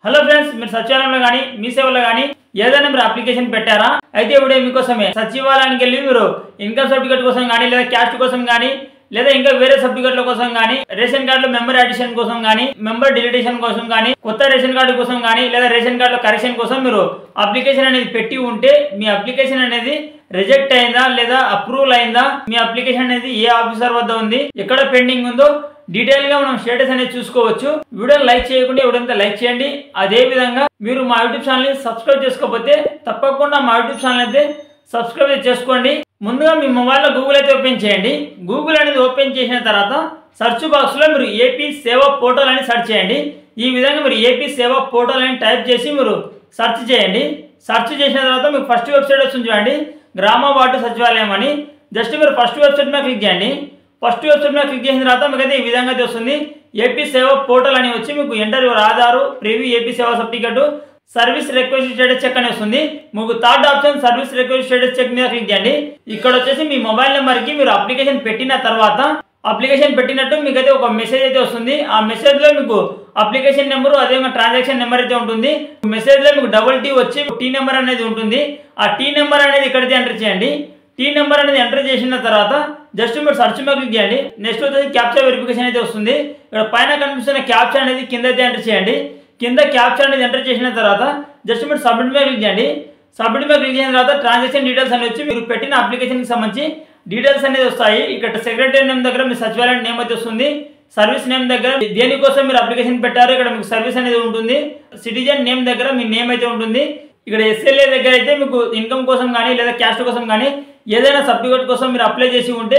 Hello friends, మీరు సచివాలయంలో కానీ మీ సేవలో కానీ ఏదైనా మీరు అప్లికేషన్ పెట్టారా? అయితే ఇప్పుడు మీకోసమే సచివాలయానికి వెళ్ళి మీరు ఇన్కమ్ సర్టిఫికేట్ కోసం కానీ లేదా క్యాస్ట్ కోసం కానీ లేదా ఇంకా వేరే సర్టిఫికేట్ల కోసం కానీ రేషన్ కార్డులో మెంబర్ అడిషన్ కోసం కానీ మెంబర్ డిలీటేషన్ కోసం కానీ కొత్త రేషన్ కార్డు కోసం కానీ లేదా రేషన్ కార్డులో కరెక్షన్ కోసం మీరు అప్లికేషన్ అనేది పెట్టి ఉంటే మీ అప్లికేషన్ అనేది రిజెక్ట్ అయిందా లేదా అప్రూవల్ అయిందా, మీ అప్లికేషన్ అనేది ఏ ఆఫీసర్ వద్ద ఉంది, ఎక్కడ పెండింగ్ ఉందో డీటెయిల్ గా మనం స్టేటస్ అనేది చూసుకోవచ్చు. వీడియోని లైక్ చేయకుండా ఎవరంతా లైక్ చేయండి. అదే విధంగా మీరు మా యూట్యూబ్ ఛానల్ ని సబ్స్క్రైబ్ చేసుకోకపోతే తప్పకుండా మా యూట్యూబ్ ఛానల్ అయితే సబ్స్క్రైబ్ చేసుకోండి. ముందుగా మీ మొబైల్లో గూగుల్ అయితే ఓపెన్ చేయండి. గూగుల్ అనేది ఓపెన్ చేసిన తర్వాత సెర్చ్ బాక్స్ లో మీరు ఏపీ సేవా పోర్టల్ అని సెర్చ్ చేయండి. ఈ విధంగా మీరు ఏపీ సేవా పోర్టల్ అని టైప్ చేసి మీరు సెర్చ్ చేయండి. సెర్చ్ చేసిన తర్వాత మీకు ఫస్ట్ వెబ్సైట్ వస్తుంది చూడండి, గ్రామ వార్డు సచివాలయం అని. జస్ట్ మీరు ఫస్ట్ వెబ్సైట్ మీద క్లిక్ చేయండి. ఫస్ట్ వెబ్సైట్ మీద క్లిక్ చేసిన తర్వాత మీకు అయితే ఈ విధంగా వస్తుంది, ఏపీ సేవా పోర్టల్ అని వచ్చి మీకు enter your Aadhaar, preview AP Seva certificate, service request status check అని వస్తుంది. మీకు third option service request status check మీద క్లిక్ చేయండి. ఇక్కడ వచ్చేసి మీ మొబైల్ నెంబర్ కి మీరు అప్లికేషన్ పెట్టిన తర్వాత అప్లికేషన్ పెట్టినట్టు మీకు అయితే ఒక మెసేజ్ అయితే వస్తుంది. ఆ మెసేజ్ లో మీకు అప్లికేషన్ నెంబర్ అదేవిధంగా ట్రాన్సాక్షన్ నెంబర్ అయితే ఉంటుంది. మెసేజ్ లో మీకు డబుల్ టీ వచ్చి టీ నెంబర్ అనేది ఉంటుంది. ఆ టీ నెంబర్ అనేది ఇక్కడైతే ఎంటర్ చేయండి. టీ నెంబర్ అనేది ఎంటర్ చేసిన తర్వాత జస్ట్ మీరు సర్చ్ మీద క్లిక్ చేయండి. నెక్స్ట్ వచ్చేసి క్యాప్చా వెరిఫికేషన్ అయితే వస్తుంది. ఇక్కడ పైన కనిపిస్తున్న క్యాప్చా అనేది కింద అయితే ఎంటర్ చేయండి. కింద క్యాప్చా అనేది ఎంటర్ చేసిన తర్వాత జస్ట్ మీరు సబ్మిట్ మీద క్లిక్ చేయండి. సబ్మిట్ మీద క్లిక్ చేసిన తర్వాత ట్రాన్సాక్షన్ డీటెయిల్స్ అని వచ్చి మీరు పెట్టిన అప్లికేషన్కి సంబంధించి డీటెయిల్స్ అనేది వస్తాయి. ఇక్కడ సెక్రటరీ నేమ్ దగ్గర మీ సచివాలయం నేమ్ అయితే వస్తుంది. సర్వీస్ నేమ్ దగ్గర దేనికోసం మీరు అప్లికేషన్ పెట్టారో ఇక్కడ మీకు సర్వీస్ అనేది ఉంటుంది. సిటిజన్ నేమ్ దగ్గర మీ నేమ్ అయితే ఉంటుంది. ఇక్కడ ఎస్ఎల్ఏ దగ్గర అయితే మీకు ఇన్కమ్ కోసం కానీ లేదా క్యాస్ట్ కోసం కానీ ఏదైనా సర్టిఫికేట్ కోసం మీరు అప్లై చేసి ఉంటే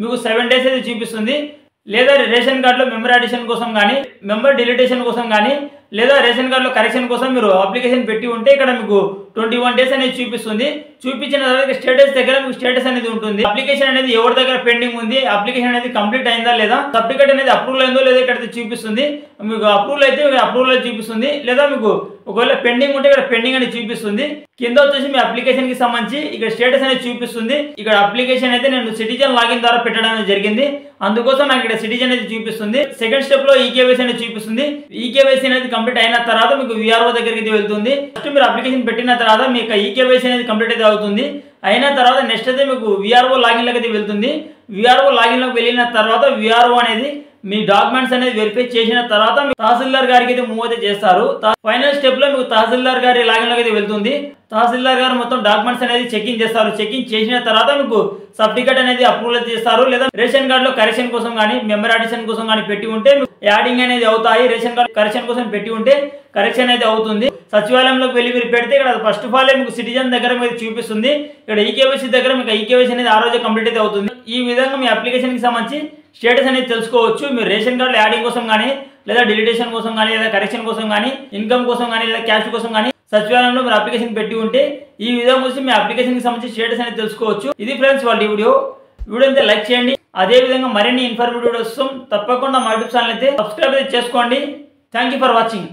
మీకు 7 days అయితే చూపిస్తుంది. లేదా రేషన్ కార్డులో మెంబర్ అడిషన్ కోసం కానీ మెంబర్ డిలీటేషన్ కోసం కానీ లేదా రేషన్ కార్డులో కరెక్షన్ కోసం మీరు అప్లికేషన్ పెట్టి ఉంటే ఇక్కడ మీకు 21 days అనేది చూపిస్తుంది. చూపించిన తర్వాత స్టేటస్ దగ్గర మీకు స్టేటస్ అనేది ఉంటుంది. అప్లికేషన్ అనేది ఎవరి దగ్గర పెండింగ్ ఉంది, అప్లికేషన్ అనేది కంప్లీట్ అయిందా లేదా, సర్టిఫికేట్ అనేది అప్రూవల్ అయిందో లేదా ఇక్కడ చూపిస్తుంది. మీకు అప్రూవల్ అయితే ఇక్కడ అప్రూవల్ చూపిస్తుంది. లేదా మీకు ఒకవేళ పెండింగ్ ఉంటే ఇక్కడ పెండింగ్ అనేది చూపిస్తుంది. కింద వచ్చేసి మీ అప్లికేషన్ కి సంబంధించి ఇక్కడ స్టేటస్ అనేది చూపిస్తుంది. ఇక్కడ అప్లికేషన్ అయితే నేను సిటిజన్ లాగిన్ ద్వారా పెట్టడం అనేది జరిగింది, అందుకోసం నాకు ఇక్కడ సిటిజన్ అనేది చూపిస్తుంది. సెకండ్ స్టెప్ లో ఈకేవైసీ అనేది చూపిస్తుంది. ఈకేవైసీ అనేది కంప్లీట్ అయిన తర్వాత మీకు విఆర్ఓ దగ్గరికి వెళ్తుంది. ఫస్ట్ మీరు అప్లికేషన్ పెట్టిన తర్వాత మీకు ఈకేవైసీ అనేది కంప్లీట్ అయితే అవుతుంది. అయిన తర్వాత నెక్స్ట్ అయితే మీకు విఆర్ఓ లాగిన్ లోకి అయితే వెళ్తుంది. విఆర్ఓ లాగిన్ లోకి వెళ్ళిన తర్వాత విఆర్ఓ అనేది మీ డాక్యుమెంట్స్ అనేది వెరిఫై చేసిన తర్వాత తహసీల్దార్ గారికి అయితే మూవ్ అయితే చేస్తారు. ఫైనల్ స్టెప్ లో మీకు తహసీల్దార్ గారి లాగిన్ లోకి అయితే వెళ్తుంది. తహసీల్దార్ గారు మొత్తం డాక్యుమెంట్స్ అనేది చెకింగ్ చేస్తారు. చెకింగ్ చేసిన తర్వాత మీకు సర్టిఫికేట్ అనేది అప్రూవల్ చేస్తారు. లేదా రేషన్ కార్డులో కరెక్షన్ కోసం కానీ మెంబర్ అడిషన్ కోసం కానీ పెట్టి ఉంటే యాడింగ్ అనేది అవుతాయి. రేషన్ కార్డు కరెక్షన్ కోసం పెట్టి ఉంటే కరెక్షన్ అయితే అవుతుంది. సచివాలయంలోకి వెళ్ళి మీరు పెడితే ఇక్కడ ఫస్ట్ ఆఫ్ ఆల్ మీకు సిటిజన్ దగ్గర మీరు చూపిస్తుంది. ఇక్కడ ఈకేవైసీ దగ్గర మీకు ఈకేవైసీ అనేది ఆ రోజే కంప్లీట్ అయితే అవుతుంది. ఈ విధంగా మీ అప్లికేషన్ కి సంబంధించి స్టేటస్ అనేది తెలుసుకోవచ్చు. మీరు రేషన్ కార్డులో యాడింగ్ కోసం కానీ లేదా డిలీటేషన్ కోసం కానీ లేదా కరెక్షన్ కోసం కానీ ఇన్కమ్ కోసం కానీ లేదా క్యాస్ట్ కోసం కానీ సచివాలయంలో మీరు అప్లికేషన్ పెట్టి ఉంటే ఈ విధంగా వచ్చి మీ అప్లికేషన్ కి సంబంధించి స్టేటస్ అనేది తెలుసుకోవచ్చు. ఇది ఫ్రెండ్స్ వాళ్ళ వీడియో అయితే లైక్ చేయండి. అదే విధంగా మరిన్ని ఇన్ఫర్మేటివ్ వీడియోస్ తప్పకుండా మా యూట్యూబ్ ఛానల్ అయితే సబ్స్క్రైబ్ చేసుకోండి. Thank you for watching.